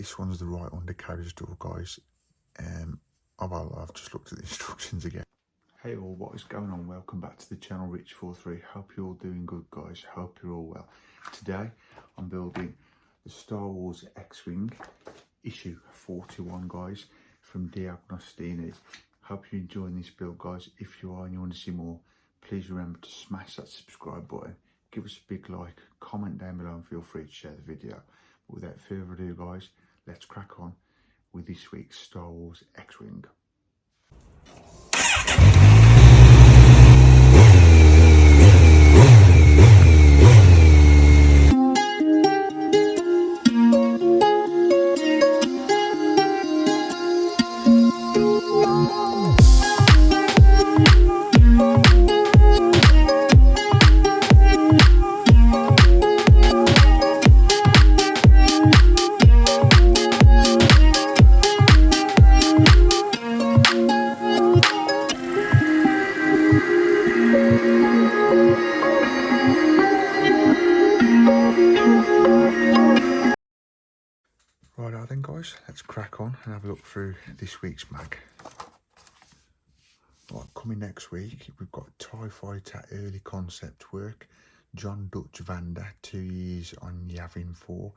this one's the right undercarriage door, guys. I've just looked at the instructions again. Hey all, what is going on? Welcome back to the channel, Rich43. Hope you're all doing good, guys. Hope you're all well. Today I'm building the Star Wars X-Wing issue 41, guys, from Deagnostini. Hope you're enjoying this build, guys. If you are and you want to see more, please remember to smash that subscribe button, give us a big like, comment down below, and feel free to share the video. But without further ado, guys, let's crack on with this week's Star Wars X-Wing. Right then, guys, let's crack on and have a look through this week's mag. Right, coming next week, we've got TIE Fighter early concept work, John Dutch Vander, 2 years on Yavin 4.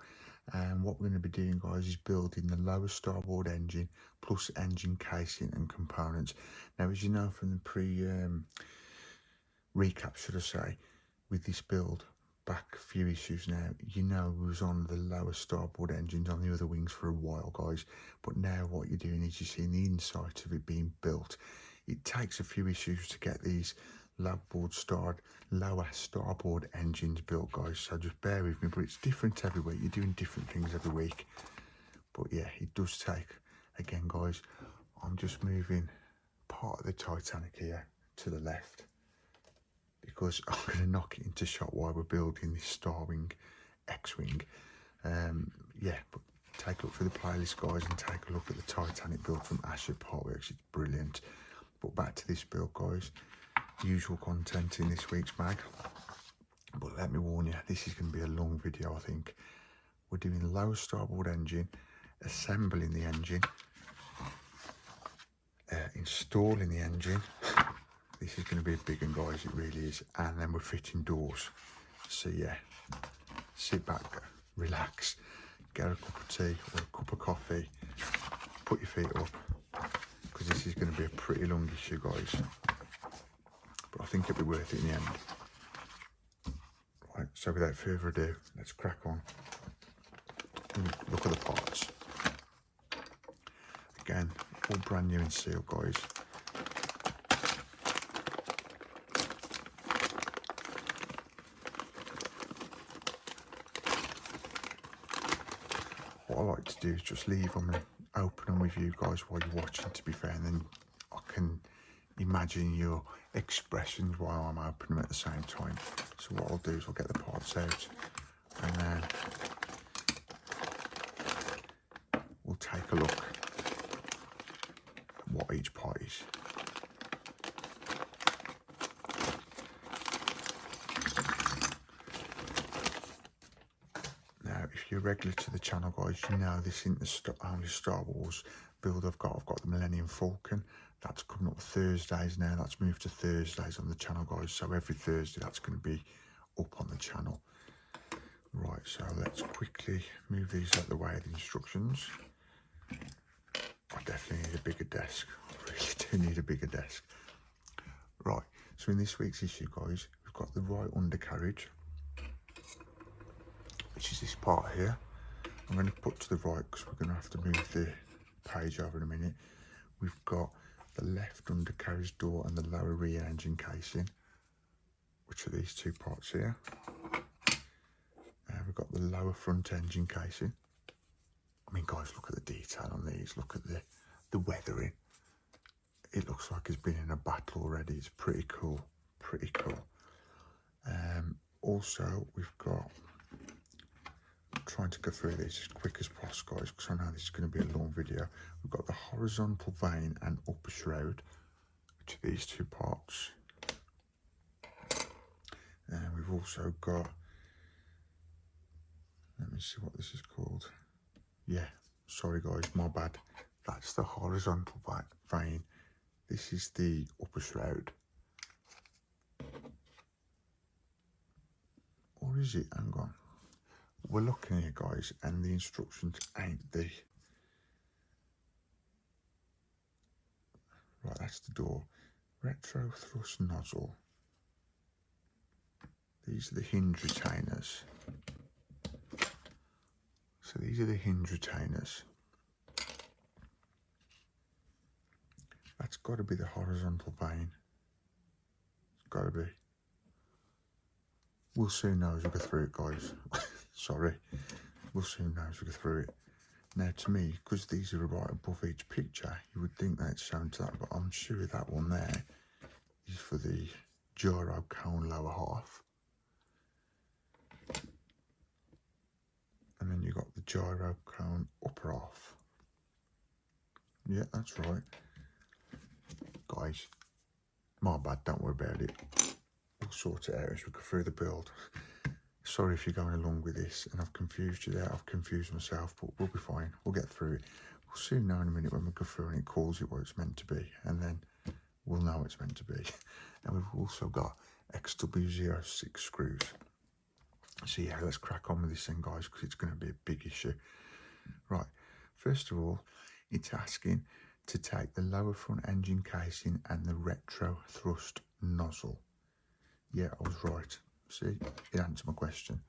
And what we're going to be doing, guys, is building the lower starboard engine plus engine casing and components. Now, as you know from the recap, should I say, with this build, back a few issues now, you know we was on the lower starboard engines on the other wings for a while, guys. But now what you're doing is you're seeing the inside of it being built. It takes a few issues to get these lower starboard engines built, guys, so just bear with me. But it's different every week. You're doing different things every week, but yeah, it does take, again, guys, I'm just moving part of the Titanic here to the left because I'm going to knock it into shot while we're building this Starwing X-Wing. Yeah, but take a look for the playlist, guys, and take a look at the Titanic build from Asher Partworks. It's brilliant. But back to this build, guys. Usual content in this week's mag. But let me warn you, this is going to be a long video, I think. We're doing the lower starboard engine, assembling the engine, installing the engine. This is going to be a big one, guys, it really is. And then we're fitting doors. So yeah, sit back, relax, get a cup of tea or a cup of coffee, put your feet up, because this is going to be a pretty long issue, guys. But I think it'll be worth it in the end. Right, so without further ado, let's crack on. Look at the parts. Again, all brand new in seal, guys. What I like to do is just leave them and open them with you guys while you're watching, to be fair, and then I can imagine your expressions while I'm opening them at the same time. So what I'll do is I'll get the parts out and then we'll take a look at what each part is. Now, if you're regular to the channel, guys, you know this isn't the only Star Wars build I've got. I've got the Millennium Falcon. That's coming up Thursdays now. That's moved to Thursdays on the channel, guys. So every Thursday that's going to be up on the channel. Right, so let's quickly move these out of the way of the instructions. I definitely need a bigger desk. I really do need a bigger desk. Right, so in this week's issue, guys, we've got the right undercarriage, which is this part here. I'm going to put to the right because we're going to have to move the page over in a minute. We've got the left undercarriage door and the lower rear engine casing, which are these two parts here. We've got the lower front engine casing. I mean, guys, look at the detail on these. Look at the weathering. It looks like it's been in a battle already. It's pretty cool, pretty cool. Also, we've got, I'm trying to go through this as quick as possible, guys, because I know this is going to be a long video. We've got the horizontal vane and upper shroud, which are these two parts. And we've also got, let me see what this is called. Yeah, sorry guys, my bad. That's the horizontal vein. This is the upper shroud. Or is it? Hang on. We're looking here, guys, and the instructions ain't the... Right, that's the door. Retro thrust nozzle. These are the hinge retainers. So these are the hinge retainers. That's got to be the horizontal vein. It's got to be. We'll soon know as we go through it, guys. Sorry. We'll soon know as we go through it. Now, to me, because these are right above each picture, you would think that it's shown to that, but I'm sure that one there is for the gyro cone lower half. And then you've got the gyro cone upper half. Yeah, that's right. Guys, my bad, don't worry about it. We'll sort it out as we go through the build. Sorry if you're going along with this and I've confused you there. I've confused myself, but we'll be fine. We'll get through it. We'll soon know in a minute when we go through and it calls it what it's meant to be. And then we'll know what it's meant to be. And we've also got XW06 screws. So yeah, let's crack on with this thing, guys, because it's going to be a big issue. Right, first of all, it's asking to take the lower front engine casing and the retro thrust nozzle. Yeah, I was right. See, it answered my question.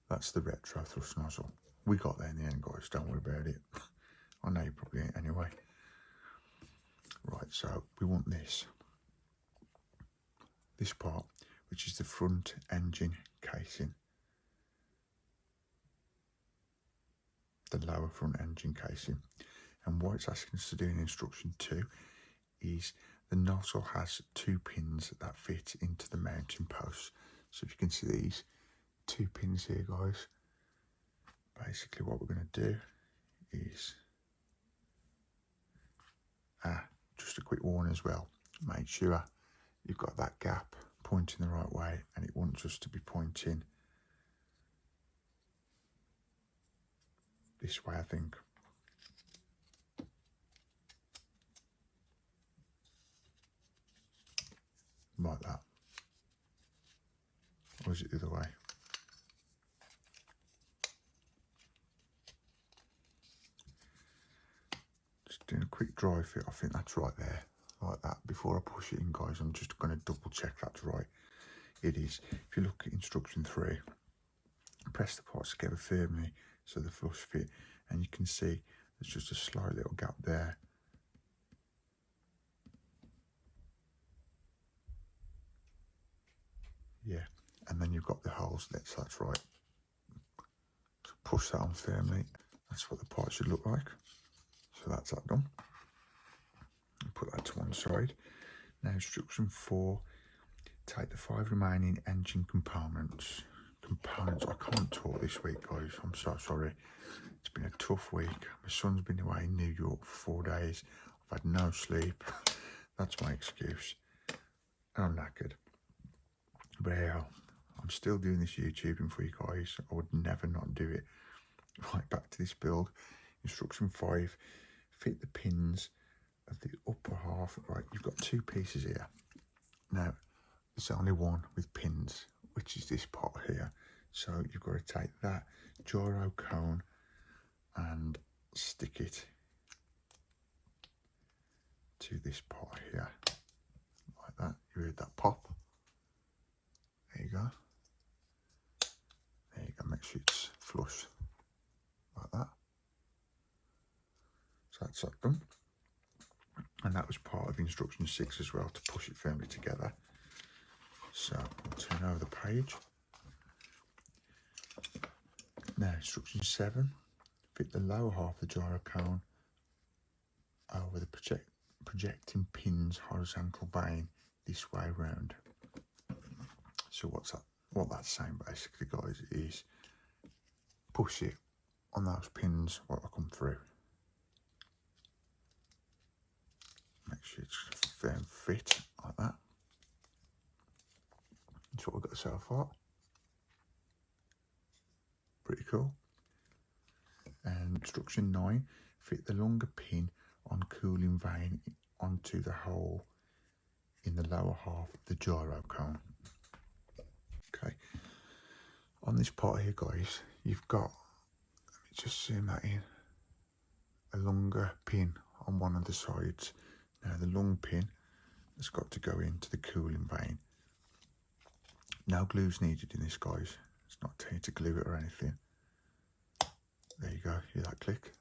That's the retro thrust nozzle. We got there in the end, guys. Don't worry about it. I know you probably ain't anyway. Right, so we want this part, which is the front engine casing. The lower front engine casing. And what it's asking us to do in instruction 2 is the nozzle has 2 pins that fit into the mounting posts. So if you can see these 2 pins here, guys, basically what we're going to do is, just a quick warning as well, make sure you've got that gap pointing the right way, and it wants us to be pointing this way, I think. Like that. Or is it the other way? Just doing a quick dry fit. I think that's right there. Like that. Before I push it in, guys, I'm just going to double check that's right. It is. If you look at instruction 3, press the parts together firmly so the flush fit, and you can see there's just a slight little gap there. Yeah, and then you've got the holes there, so that's right. So push that on firmly. That's what the part should look like. So that's that done. And put that to one side. Now instruction 4, take the 5 remaining engine components. I can't talk this week, guys. I'm so sorry. It's been a tough week. My son's been away in New York for 4 days. I've had no sleep. That's my excuse. And I'm knackered. But yeah, I'm still doing this YouTubing for you guys. I would never not do it. Right, back to this build. Instruction 5, fit the pins of the upper half. Right, you've got 2 pieces here. Now, there's only one with pins, which is this part here. So you've got to take that gyro cone and stick it to this part here. Like that. You heard that pop. There you go. There you go. Make sure it's flush. Like that. So that's that done. And that was part of instruction 6 as well, to push it firmly together. So I'll turn over the page. Now instruction 7, fit the lower half of the gyro cone over the projecting pins horizontal vein this way round. So what that's saying basically, guys, is push it on those pins while I come through. Make sure it's firm fit like that. That's what we've got so far. Pretty cool. And instruction 9, fit the longer pin on cooling vane onto the hole in the lower half of the gyro cone. Okay, on this part here guys, you've got, let me just zoom that in, a longer pin on one of the sides. Now the long pin has got to go into the cooling vane. No glue's needed in this guys, it's not telling you to glue it or anything. There you go, hear that click?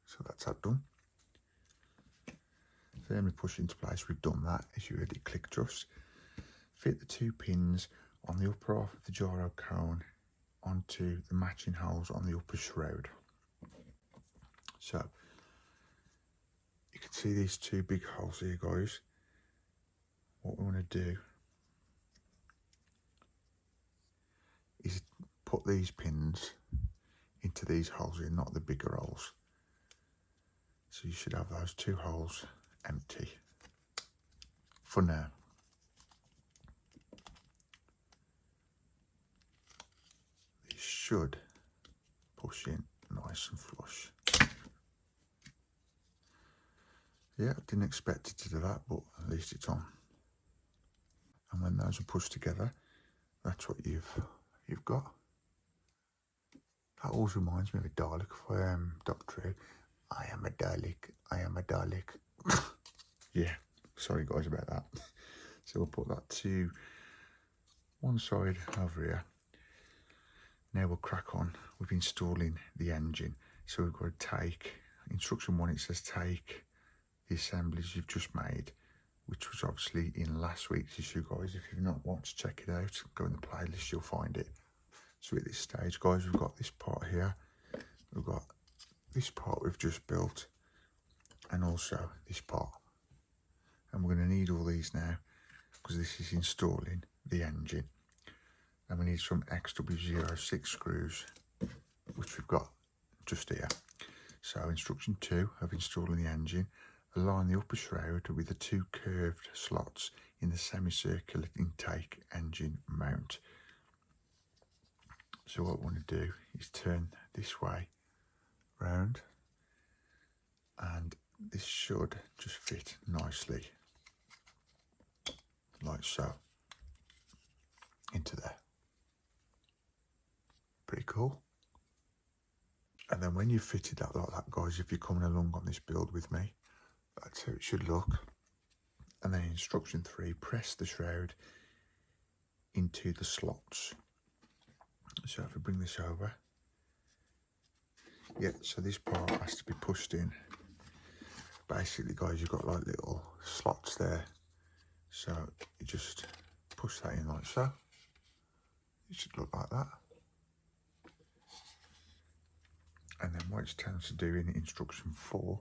So that's that done. Firmly push into place, we've done that, as you heard it click just. Fit the 2 pins on the upper half of the gyro cone onto the matching holes on the upper shroud. So, you can see these 2 big holes here guys. What we want to do is put these pins into these holes here, not the bigger holes. So you should have those 2 holes empty for now. These should push in nice and flush. Yeah, I didn't expect it to do that, but at least it's on. And when those are pushed together, that's what you've got. That always reminds me of a Dalek for Doctor Who. I am a Dalek, I am a Dalek. Yeah, sorry guys about that. So we'll put that to one side over here. Now we'll crack on with installing the engine. So we've got to take, instruction 1 it says take the assemblies you've just made, which was obviously in last week's issue guys. If you've not watched, check it out, go in the playlist, you'll find it. So at this stage guys, we've got this part here, we've got this part we've just built, and also this part, and we're going to need all these now because this is installing the engine. And we need some XW06 screws, which we've got just here. So instruction 2 of installing the engine, align the upper shroud with the 2 curved slots in the semicircular intake engine mount. So what we want to do is turn this way round, and this should just fit nicely like so into there. Pretty cool. And then when you've fitted that like that guys, if you're coming along on this build with me, that's how it should look. And then instruction 3, press the shroud into the slots. So if we bring this over, yeah, so this part has to be pushed in. Basically guys, you've got like little slots there, so you just push that in like so. It should look like that. And then what it's telling us to do in instruction 4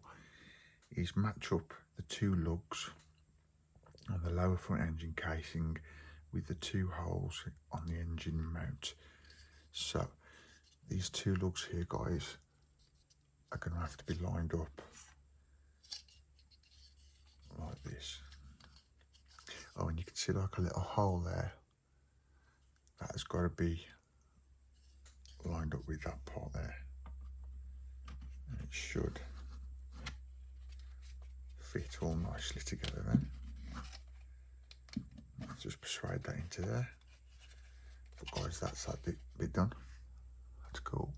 is match up the 2 lugs on the lower front engine casing with the 2 holes on the engine mount. So these 2 lugs here guys are going to have to be lined up like this. Oh, and you can see like a little hole there. That has got to be lined up with that part there. And it should fit all nicely together then. I'll just persuade that into there. But guys, that's that bit done. That's cool.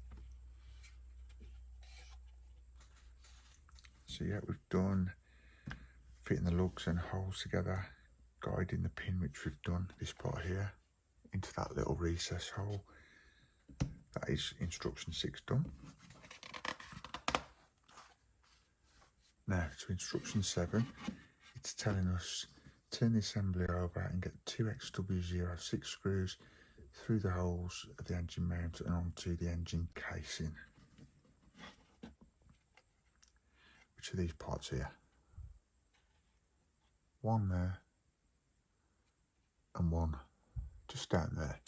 So yeah, we've done fitting the lugs and holes together, guiding the pin, which we've done this part here into that little recess hole. That is instruction 6 done. Now to instruction 7, it's telling us turn the assembly over and get 2 XW06 screws through the holes of the engine mount and onto the engine casing. Which are these parts here? One there and one just down there.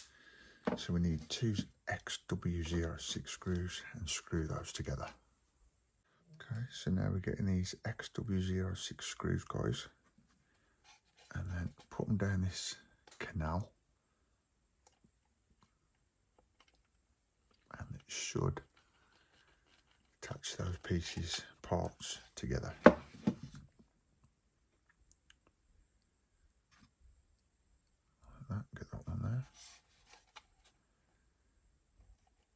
So we need 2 XW06 screws and screw those together. Okay, so now we're getting these XW06 screws guys, and then put them down this canal, and it should attach those pieces, parts together. Get that one there.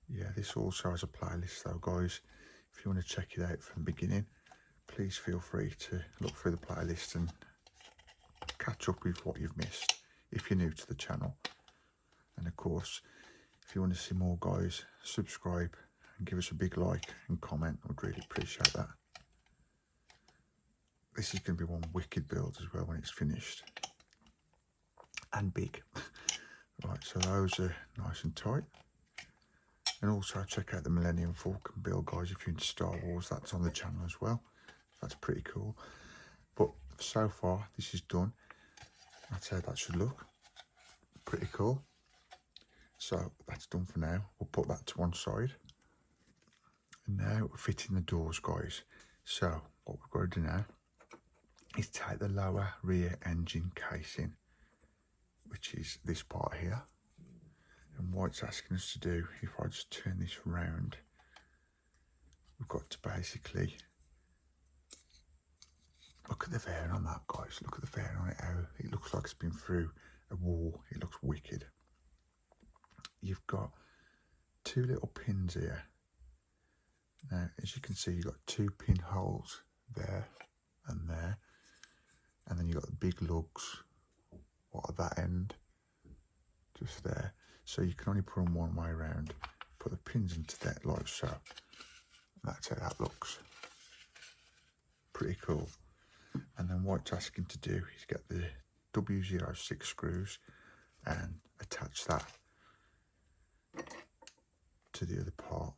Yeah, this also has a playlist though, guys. If you want to check it out from the beginning, please feel free to look through the playlist and catch up with what you've missed if you're new to the channel. And of course, if you want to see more, guys, subscribe and give us a big like and comment. I'd really appreciate that. This is going to be one wicked build as well when it's finished. And big. Right, so those are nice and tight. And also check out the Millennium Falcon build, guys, if you're into Star Wars. That's on the channel as well. That's pretty cool. But so far, this is done. That's how that should look. Pretty cool. So that's done for now. We'll put that to one side. And now we're fitting the doors, guys. So what we've got to do now is take the lower rear engine casing, which is this part here. And what it's asking us to do, if I just turn this round, we've got to basically look at the fairing on that, guys. Look at the fairing on it, how it looks like it's been through a wall. It looks wicked. You've got two little pins here. Now, as you can see, you've got two pinholes there and there. And then you've got the big lugs, what at that end, just there. So you can only put them one way around. Put the pins into that like so. That's how that looks. Pretty cool. And then what it's asking to do is get the W06 screws and attach that to the other part.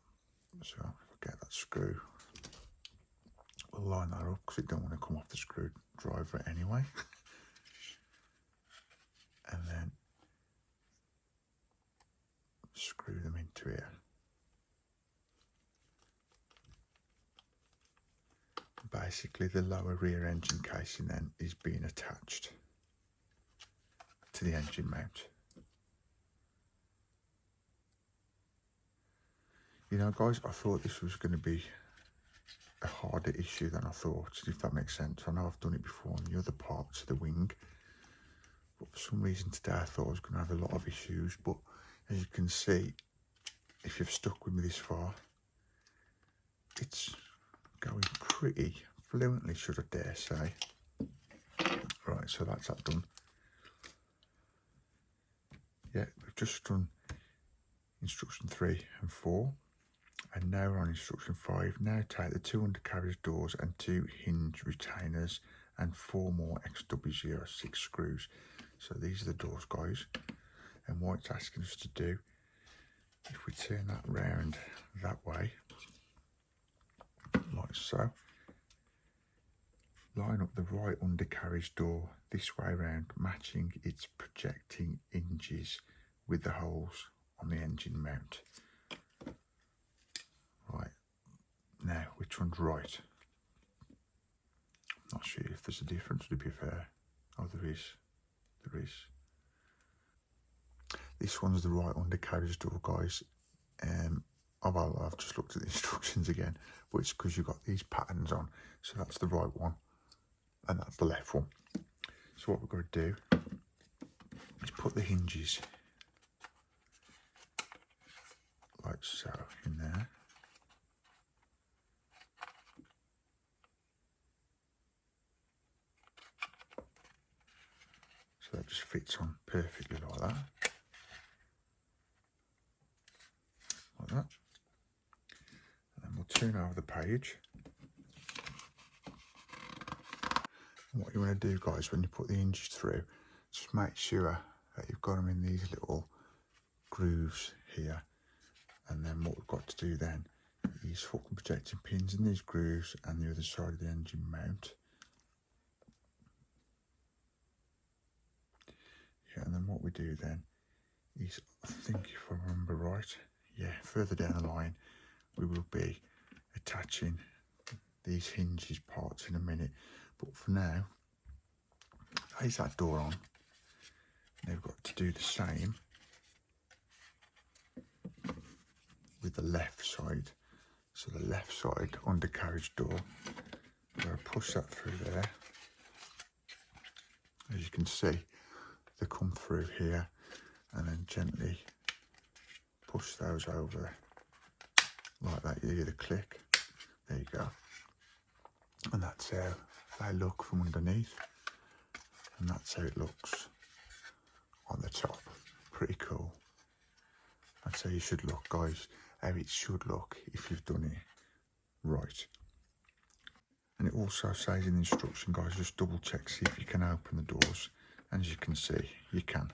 So if I get that screw, we'll line that up because it don't want to come off the screwdriver anyway. And then screw them into here. Basically the lower rear engine casing then is being attached to the engine mount. You know, guys, I thought this was going to be a harder issue than I thought, if that makes sense. I know I've done it before on the other parts of the wing, but for some reason today I thought I was going to have a lot of issues. But as you can see, if you've stuck with me this far, it's going pretty fluently, should I dare say. Right, so that's that done. Yeah, we've just done instruction 3 and 4, and now we're on instruction 5. Now take the 2 undercarriage doors and 2 hinge retainers and 4 more XW06 screws. So these are the doors, guys. And what it's asking us to do, if we turn that round that way, like so, line up the right undercarriage door this way around, matching its projecting hinges with the holes on the engine mount. Right, now which one's right? I'm not sure if there's a difference, to be fair. Oh, there is. This one's the right undercarriage door, guys. I've just looked at the instructions again, but it's because you've got these patterns on. So that's the right one, and that's the left one. So what we're going to do is put the hinges like so in there. So that just fits on perfectly like that. Like that. And then we'll turn over the page. And what you want to do, guys, when you put the hinges through, just make sure that you've got them in these little grooves here. And then what we've got to do then is hook and projecting pins in these grooves and the other side of the engine mount. Yeah, and then what we do then is, I think if I remember right, yeah, further down the line we will be attaching these hinges parts in a minute. But for now, there's that door on. Now we've got to do the same with the left side. So the left side undercarriage door, I'm going to push that through there. As you can see, they come through here, and then gently push those over like that. You hear the click. There you go. And that's how they look from underneath, and that's how it looks on the top. Pretty cool. That's how you should look, guys. How it should look if you've done it right. And it also says in the instruction, guys, just double check, see if you can open the doors. And as you can see, you can.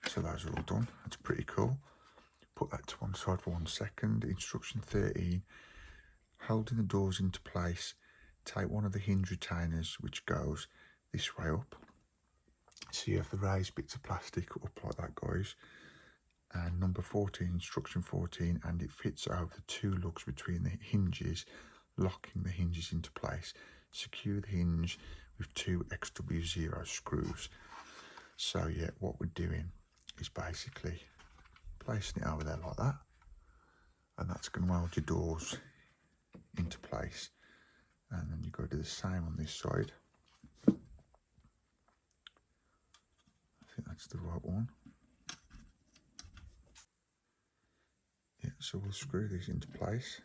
So those are all done. That's pretty cool. Put that to one side for 1 second. Instruction 13, holding the doors into place, take one of the hinge retainers which goes this way up. So you have the raised bits of plastic up like that, guys. And number 14, instruction 14, and it fits over the 2 lugs between the hinges, locking the hinges into place. Secure the hinge with 2 XW0 screws. So yeah, what we're doing is basically placing it over there like that, and that's going to hold your doors into place. And then you've got to do the same on this side. I think that's the right one. Yeah, so we'll screw these into place.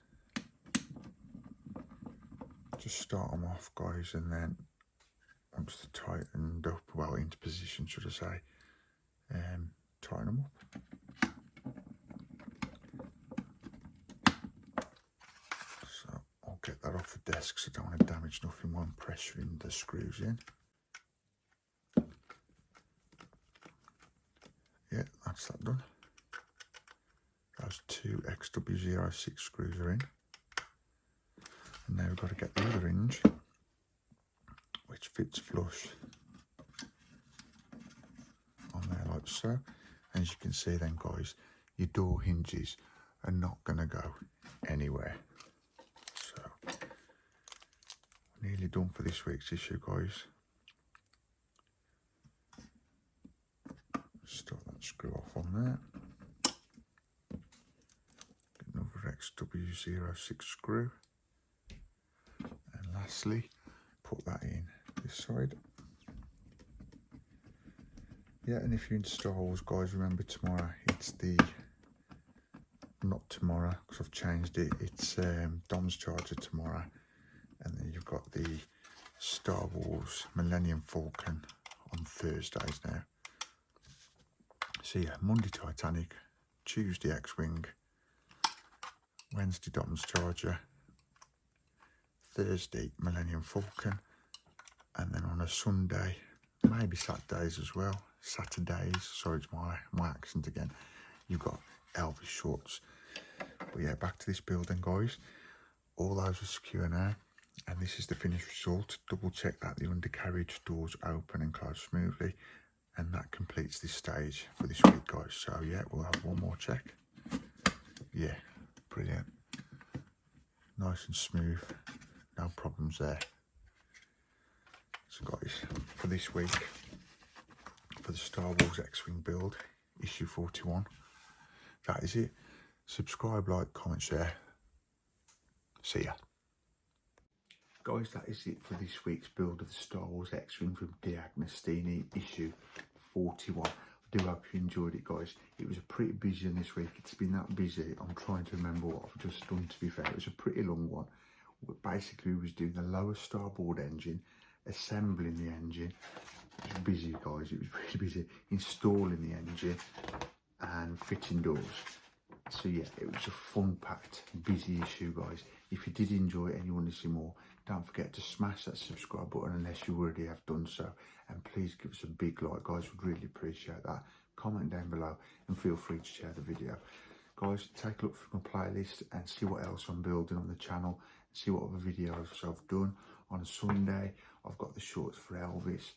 Just start them off, guys, and then once they're tightened up, well, into position, should I say, tighten them up. So I'll get that off the desk so I don't want to damage nothing while I'm pressuring the screws in. Yeah, that's that done. Those 2 XW06 screws are in. And now we've got to get the other hinge, which fits flush on there like so. And as you can see then, guys, your door hinges are not going to go anywhere. So, nearly done for this week's issue, guys. Start that screw off on there. Get another XW06 screw. And lastly, put that in this side. Yeah, and if you're into Star Wars, guys, remember tomorrow, it's the, not tomorrow, because I've changed it, it's Dom's Charger tomorrow, and then you've got the Star Wars Millennium Falcon on Thursdays now. So yeah, Monday Titanic, Tuesday X-Wing, Wednesday Dom's Charger, Thursday Millennium Falcon, and then on a Sunday, maybe Saturdays as well, sorry, it's my accent again, you've got Elvis shorts. But yeah, back to this building, guys. All those are secure now, and this is the finished result. Double check that the undercarriage doors open and close smoothly, and that completes this stage for this week, guys. So yeah, we'll have one more check. Yeah, brilliant, nice and smooth, no problems there. So guys, for this week, for the Star Wars X-Wing build, issue 41, that is it. Subscribe, like, comment, share. See ya. Guys, that is it for this week's build of the Star Wars X-Wing from deagnostini, issue 41. I do hope you enjoyed it, guys. It was a pretty busy one this week. It's been that busy, I'm trying to remember what I've just done, to be fair. It was a pretty long one. Basically, we was doing the lower starboard engine, assembling the engine. It was busy, guys, it was really busy. Installing the engine and fitting doors. So yeah, it was a fun-packed, busy issue, guys. If you did enjoy it and you want to see more, don't forget to smash that subscribe button unless you already have done so. And please give us a big like, guys, we'd really appreciate that. Comment down below and feel free to share the video. Guys, take a look through my playlist and see what else I'm building on the channel. See what other videos I've done. On a Sunday, I've got the shorts for Elvis.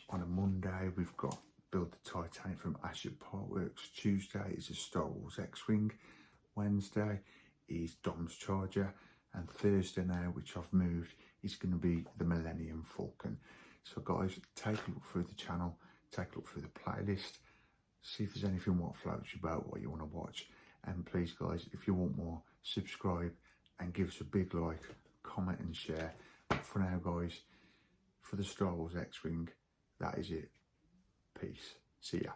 On a Monday, we've got Build the Titanic from Asher Partworks. Tuesday is a Star Wars X-Wing. Wednesday is Dom's Charger. And Thursday now, which I've moved, is going to be the Millennium Falcon. So guys, take a look through the channel, take a look through the playlist, see if there's anything what floats your boat, what you want to watch. And please, guys, if you want more, subscribe and give us a big like, comment and share. But for now guys, for the Star Wars X-Wing, that is it. Peace. See ya.